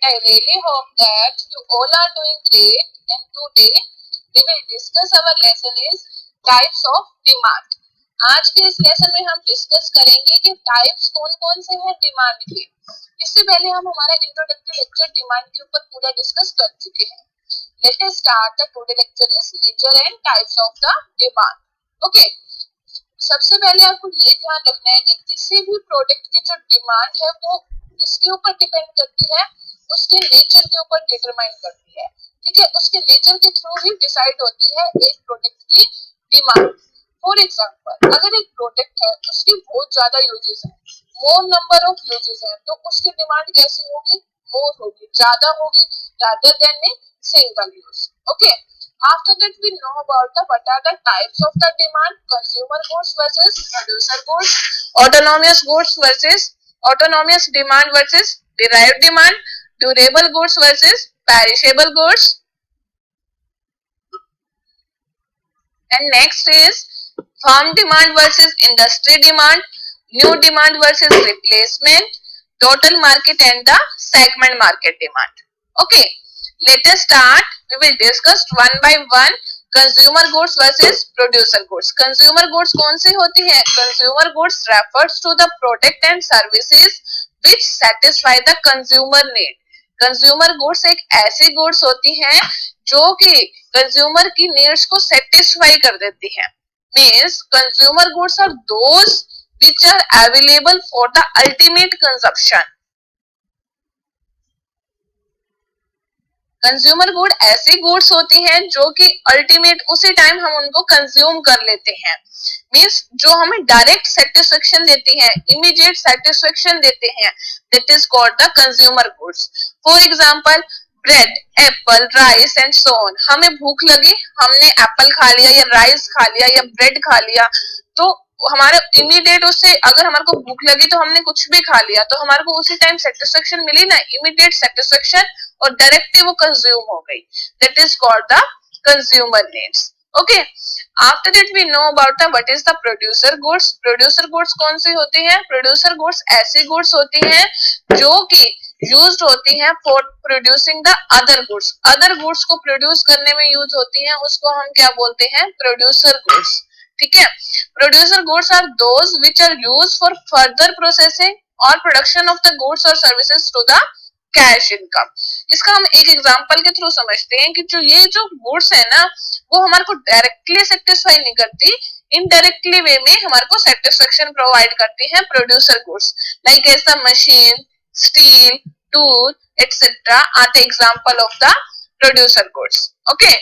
I really hope that you all are doing great, and today we will discuss our lesson is types of demand. आज के इस lesson में हम discuss करेंगे कि types कौन कौन से हैं डिमांड के। इससे पहले हम हमारा इंट्रोडक्टरी लेक्चर डिमांड के ऊपर पूरा डिस्कस कर चुके हैं। Let us start the today lecture is nature and types of the demand. Okay, सबसे पहले आपको ये ध्यान रखना है कि किसी भी प्रोडक्ट की जो डिमांड है वो इसके ऊपर डिपेंड करती है, उसके नेचर के ऊपर डिटरमाइन करती है। ठीक है, उसके नेचर के थ्रू ही डिसाइड होती है एक प्रोडक्ट की डिमांड। फॉर एग्जांपल, अगर एक प्रोडक्ट है उसकी बहुत ज्यादा यूजेस है, मोर नंबर ऑफ यूजेस है, तो उसकी डिमांड कैसी होगी? मोर होगी, ज्यादा होगी, rather than a single use. Okay. After that, we know about what are the types of the demand: consumer goods versus producer goods, autonomous demand versus derived demand, durable goods versus perishable goods, and next is farm demand versus industry demand, new demand versus replacement, total market and the segment market demand. Okay, let us start. We will discuss one by one consumer goods versus producer goods. Consumer goods कौन सी होती है? Consumer goods refers to the product and services which satisfy the consumer need. Consumer goods एक ऐसी goods होती हैं जो कि कंज्यूमर की नीड्स को सेटिस्फाई कर देती हैं। Means consumer goods are those which are available for the ultimate consumption. Consumer good ऐसी गुड्स होती हैं जो कि अल्टीमेट उसी टाइम हम उनको कंज्यूम कर लेते हैं। मीन्स जो हमें डायरेक्ट सेटिस्फेक्शन देती हैं, इमीडिएट सेटिस्फेक्शन देते हैं, that is called the consumer goods. For example, bread, Apple, rice and so on. हमें भूख लगी, हमने एप्पल खा लिया या राइस खा लिया या ब्रेड खा लिया, तो हमारे इमीडिएट उससे अगर हमारे को भूख लगी तो हमने कुछ भी खा लिया, तो हमारे को उसी टाइम सेटिस्फेक्शन मिली ना, इमीडिएट सेटिस्फेक्शन, और डायरेक्टली वो कंज्यूम हो गई। That is called the consumer needs. Okay, after that we know about the what is the producer goods. Producer goods कौन सी होती हैं? प्रोड्यूसर गुड्स ऐसी गुड्स होती हैं जो कि यूज्ड होती हैं for producing the other goods. Other goods को प्रोड्यूस करने में यूज होती हैं, उसको हम क्या बोलते हैं? Producer goods. ठीक है, producer goods are those which are used for further processing और प्रोडक्शन ऑफ द गुड्स और services to the cash income. इसका हम एक एग्जांपल के थ्रू समझते हैं कि जो गुड्स है ना, वो हमारे को डायरेक्टली सेटिस्फाई नहीं करती, इनडायरेक्टली वे में हमारे को सेटिस्फेक्शन प्रोवाइड करती हैं प्रोड्यूसर गुड्स। लाइक ऐसा machine, steel, tool etcetera are the example of the producer goods. Okay,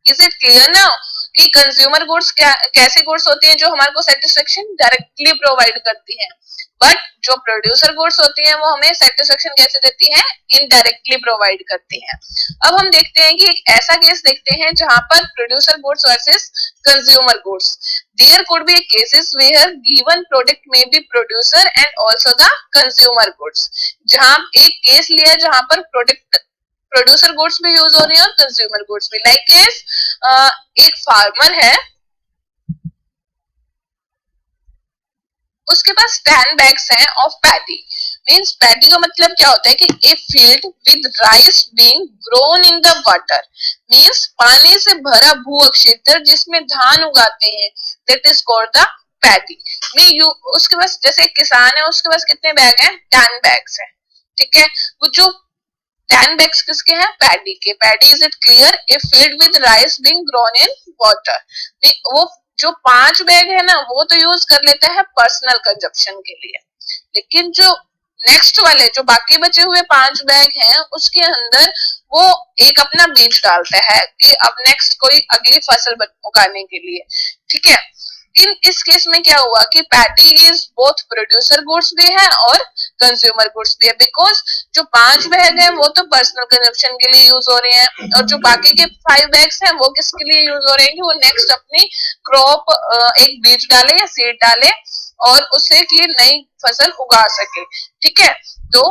is it clear now कि कंज्यूमर गुड्स कैसे गुड्स होती हैं जो हमारे को सेटिस्फेक्शन डायरेक्टली प्रोवाइड करती हैं, बट जो प्रोड्यूसर गुड्स होती हैं वो हमें सेटिस्फेक्शन कैसे देती हैं? इनडायरेक्टली प्रोवाइड करती हैं। अब हम देखते हैं कि एक ऐसा केस देखते हैं जहां पर producer goods versus consumer goods. There could be cases where given product may be producer and also the consumer goods. जहां एक केस लिया जहां पर प्रोडक्ट प्रोड्यूसर गुड्स भी यूज हो रही है और कंज्यूमर गुड्स भी। लाइक एक फार्मर है, उसके पास 10 बैग्स हैं ऑफ पैडी। मींस पैडी का मतलब क्या होता है कि a field with rice being grown in the water. Means पानी से भरा भू क्षेत्र जिसमें धान उगाते हैं, that is called the paddy. उसके पास जैसे एक किसान है, उसके पास कितने बैग हैं? 10 बैग्स हैं। ठीक है, वो जो 10 bags किसके हैं? पैडी के। Paddy, is it clear? A field with rice being grown in water. वो जो 5 बैग है ना, वो तो यूज कर लेता है पर्सनल कंजप्शन के लिए, लेकिन जो नेक्स्ट वाले जो बाकी बचे हुए 5 बैग हैं उसके अंदर वो एक अपना बीज डालता है कि अब नेक्स्ट कोई अगली फसल उगाने के लिए। ठीक है, इस केस में क्या हुआ कि paddy is both producer goods भी है और कंज्यूमर गुड्स भी है, बिकॉज जो 5 बैग है वो तो पर्सनल कंजप्शन के लिए यूज हो रहे हैं, और जो बाकी के 5 बैग्स हैं वो किसके लिए यूज हो रहे हैं कि वो नेक्स्ट अपनी क्रॉप एक बीज डाले या सीड डाले और उससे की नई फसल उगा सके। ठीक है, तो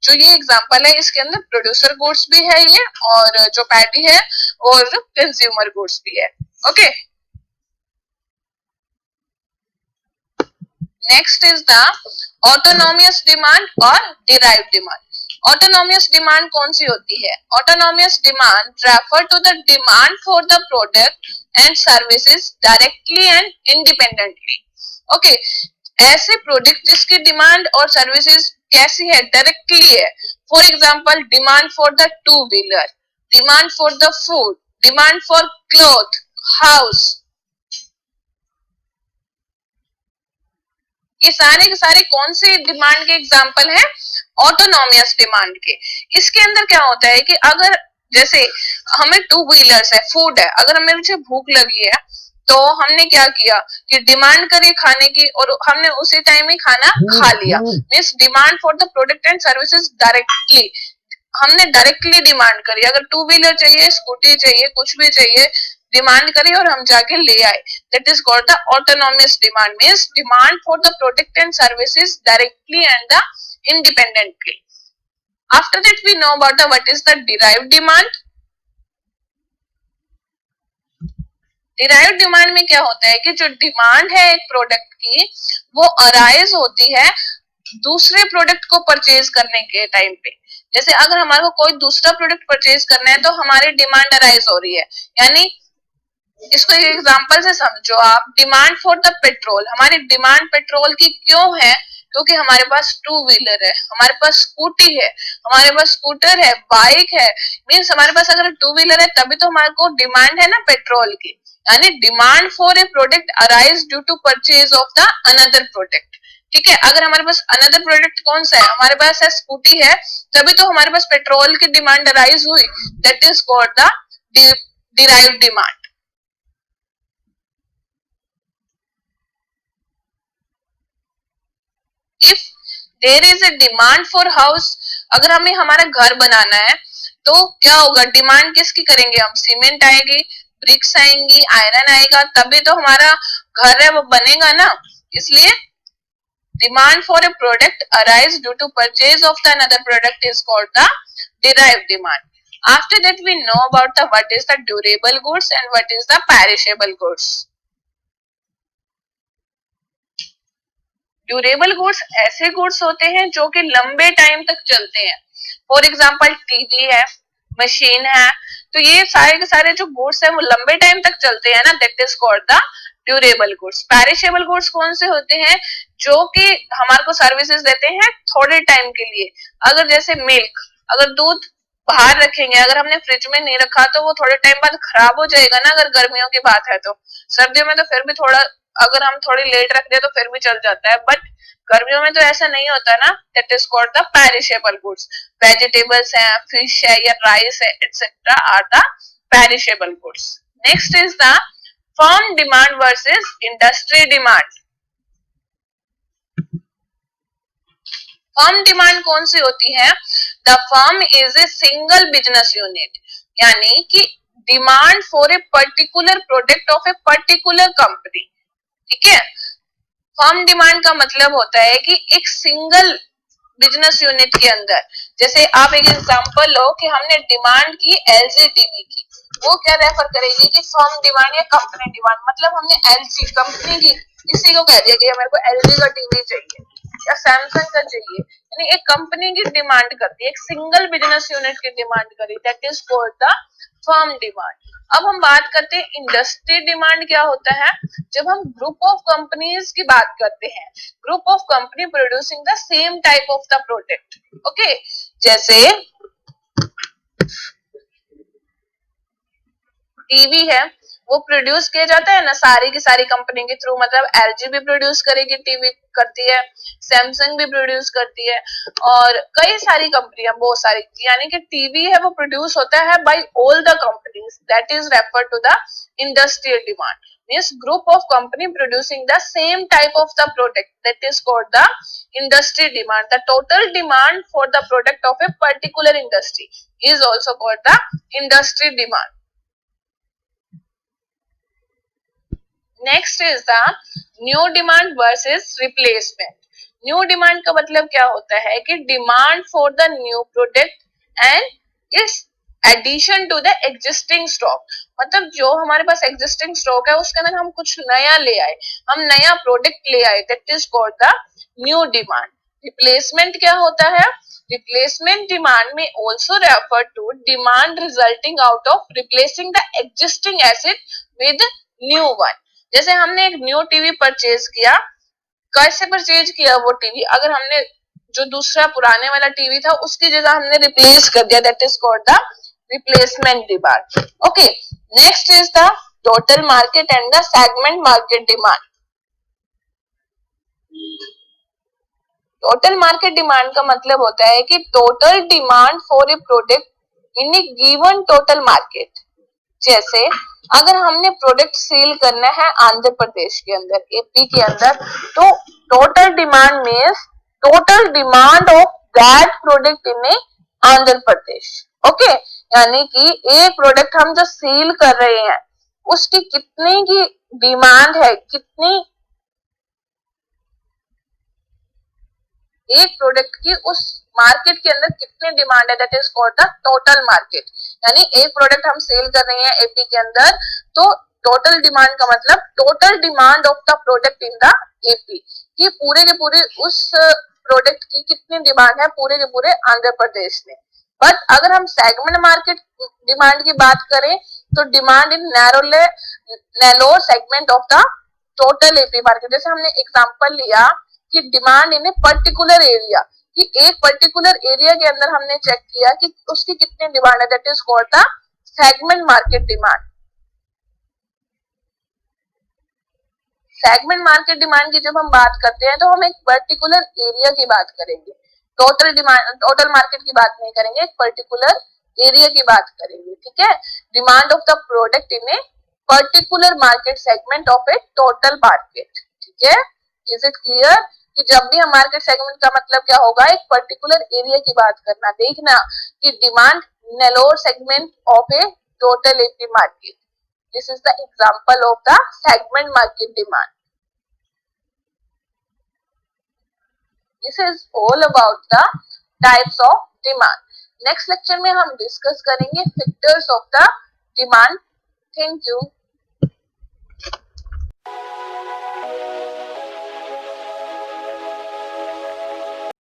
जो ये एग्जांपल है इसके अंदर प्रोड्यूसर गुड्स भी है ये, और जो पैडी है और कंज्यूमर गुड्स भी है। Okay, next is the autonomous demand और डिराइव्ड डिमांड। ऑटोनोमियस डिमांड कौन सी होती है? Autonomous demand refer to the demand for the product and services directly and independently. Okay, ऐसे प्रोडक्ट जिसकी डिमांड और सर्विसेज कैसी है? डायरेक्टली है। For example, demand for the two wheeler, demand for the food, demand for cloth, house, ये सारे के सारे कौन से डिमांड के एग्जाम्पल हैं? ऑटोनोमियस डिमांड के। इसके अंदर क्या होता है कि अगर जैसे हमें टू व्हीलर्स है, फूड है, अगर हमें मुझे भूख लगी है तो हमने क्या किया कि डिमांड करी खाने की और हमने उसी टाइम ही खाना खा लिया। Means demand for the product and services directly, हमने डायरेक्टली डिमांड करी। अगर टू व्हीलर चाहिए, स्कूटी चाहिए, कुछ भी चाहिए, डिमांड करी और हम जाके ले आए, that is called the autonomous demand. Means demand for the product and services directly and the independently. After that we know about the what is the derived demand. derived demand में क्या होता है कि जो डिमांड है एक product की वो अराइज होती है दूसरे प्रोडक्ट को परचेज करने के टाइम पे। जैसे अगर हमारे को कोई दूसरा प्रोडक्ट परचेज करना है तो हमारी डिमांड अराइज हो रही है, यानी इसको एक एग्जांपल से समझो आप। डिमांड फॉर द पेट्रोल, हमारी डिमांड पेट्रोल की क्यों है? क्योंकि हमारे पास टू व्हीलर है, हमारे पास स्कूटी है, हमारे पास स्कूटर है, बाइक है। मीन्स हमारे पास अगर टू व्हीलर है तभी तो हमारे को डिमांड है ना पेट्रोल की। यानी demand for a product arise due to purchase of the another product. ठीक है, अगर हमारे पास अनदर प्रोडक्ट कौन सा है? हमारे पास है स्कूटी है, तभी तो हमारे पास पेट्रोल की डिमांड अराइज हुई। That is called the derived demand. If there is a demand for house, अगर हमें हमारा घर बनाना है तो क्या होगा? डिमांड किसकी करेंगे हम? सीमेंट आएगी, ब्रिक्स आएंगी, आयरन आएगा, तभी तो हमारा घर है वो बनेगा ना। इसलिए demand for a product arise due to purchase of the another product is called the derived demand. After that we know about the what is the durable goods and what is the perishable goods. Durable goods ऐसे goods होते हैं जो कि लंबे time तक चलते हैं। For example TV है, मशीन है, तो ये सारे के सारे जो गुड्स है वो लंबे टाइम तक चलते हैं ना, that is called the durable goods. Perishable goods कौन से होते हैं? जो कि हमारे को सर्विसेज देते हैं थोड़े टाइम के लिए। अगर जैसे मिल्क, अगर दूध बाहर रखेंगे, अगर हमने फ्रिज में नहीं रखा तो वो थोड़े टाइम बाद खराब हो जाएगा ना, अगर गर्मियों की बात है तो। सर्दियों में तो फिर भी थोड़ा, अगर हम थोड़ी लेट रख दे तो फिर भी चल जाता है, बट गर्मियों में तो ऐसा नहीं होता ना, that is called the perishable goods. Vegetables है, फिश है या राइस है, etcetera are the perishable goods. Next is the firm demand versus industry demand. Firm demand कौन सी होती है? The firm is a single business unit, यानी कि demand for a particular product of a particular company. ठीक है, firm demand का मतलब होता है कि एक सिंगल बिजनेस यूनिट के अंदर, जैसे आप एक एग्जांपल लो कि हमने डिमांड की एलजी टीवी की, वो क्या रेफर करेगी कि फर्म डिमांड या कंपनी डिमांड। मतलब हमने एलजी कंपनी की किसी को कह दिया कि मेरे को एलजी का टीवी चाहिए या सैमसंग का चाहिए, यानी एक कंपनी की डिमांड करती है, एक सिंगल बिजनेस यूनिट की डिमांड करी, that is called the firm demand. अब हम बात करते हैं इंडस्ट्री डिमांड क्या होता है? जब हम ग्रुप ऑफ कंपनीज की बात करते हैं, group of company producing the same type of the product. Okay, जैसे टीवी है वो प्रोड्यूस किया जाता है ना सारी की सारी कंपनी के थ्रू, मतलब एलजी भी प्रोड्यूस करेगी, टीवी करती है, सैमसंग भी प्रोड्यूस करती है और कई सारी कंपनियां, बहुत सारी, यानी कि टीवी है वो प्रोड्यूस होता है by all the companies, that is refer to the industrial demand. Means group of company producing the same type of the product, that is called the industry demand. The total demand for the product of a particular industry is also called the industry demand. Next is the new demand versus replacement. New demand का मतलब क्या होता है कि demand for the new product and it's addition to the existing stock, मतलब जो हमारे पास existing stock है उसके अंदर हम कुछ नया ले आए, हम नया प्रोडक्ट ले आए, that is called the new demand. Replacement क्या होता है? रिप्लेसमेंट डिमांड में also refer to demand resulting out of replacing the existing asset with new one. जैसे हमने एक न्यू टीवी परचेज किया, कैसे परचेज किया वो टीवी? अगर हमने जो दूसरा पुराने वाला टीवी था उसकी जगह हमने रिप्लेस कर दिया, that is called the replacement demand. Okay, next is the total market and the segment market demand. Total market demand का मतलब होता है कि total demand for a product in A given total market. जैसे अगर हमने प्रोडक्ट सेल करना है आंध्र प्रदेश के अंदर, एपी के अंदर, तो total demand means total demand of that product in A Andhra Pradesh. Okay, यानी कि एक प्रोडक्ट हम जो सेल कर रहे हैं उसकी कितने की डिमांड है, कितनी एक प्रोडक्ट की उस मार्केट के अंदर कितनी डिमांड है, that is called the total market. यानी एक प्रोडक्ट हम सेल कर रहे हैं एपी के अंदर, तो टोटल डिमांड का मतलब total demand of the product in the AP, कि पूरे के पूरे उस प्रोडक्ट की कितनी डिमांड है पूरे के पूरे आंध्र प्रदेश में। बट अगर हम सेगमेंट मार्केट डिमांड की बात करें तो demand in narrow segment of the total AP market. जैसे हमने एग्जांपल लिया कि demand in a particular area, कि एक पर्टिकुलर एरिया के अंदर हमने चेक किया कि उसकी कितनी डिमांड है, that is called the segment market demand. Segment market demand की जब हम बात करते हैं तो हम एक पर्टिकुलर एरिया की बात करेंगे, टोटल डिमांड टोटल मार्केट की बात नहीं करेंगे, एक पर्टिकुलर एरिया की बात करेंगे। ठीक है, demand of the product in a particular market segment of A total market. ठीक है, इज इट क्लियर कि जब भी हम मार्केट सेगमेंट का मतलब क्या होगा, एक पर्टिकुलर एरिया की बात करना। देखना कि demand narrow segment of A total AP market, this is the example of the segment market demand. This is all about the types of demand. Next lecture में हम discuss करेंगे factors of the demand. Thank you.